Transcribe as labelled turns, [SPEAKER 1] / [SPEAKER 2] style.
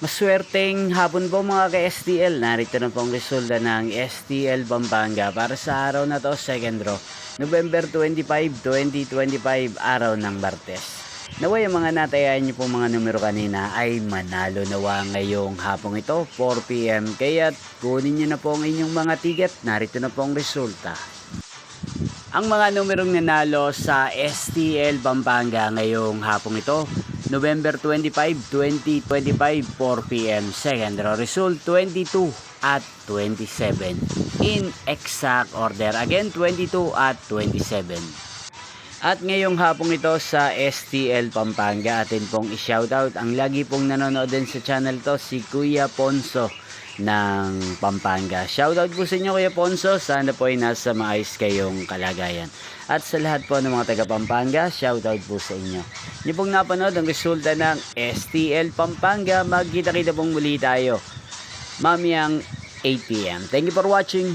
[SPEAKER 1] Maswerteng hapon po mga ka-STL. Narito na pong resulta ng STL Pampanga para sa araw na to, second draw, November 25, 2025, araw ng Martes. Naway ang mga natayan niyo po mga numero kanina ay manalo nawa ngayong hapong ito, 4 PM. Kaya kunin niyo na po ang inyong mga ticket. Narito na po ang resulta. Ang mga numerong nanalo sa STL Pampanga ngayong hapong ito, November 25, 2025, 4 PM. Second draw result 22 at 27. In exact order. Again, 22 at 27. At ngayong hapong ito sa STL Pampanga, atin pong i-shoutout ang lagi pong nanonood din sa channel to, si Kuya Ponso ng Pampanga. Shoutout po sa inyo Kuya Ponso, sana po ay nasa maayos kayong kalagayan. At sa lahat po ng mga taga Pampanga, shoutout po sa inyo. Niyo pong napanood ang resulta ng STL Pampanga. Magkita-kita pong muli tayo mamayang 8 PM. Thank you for watching.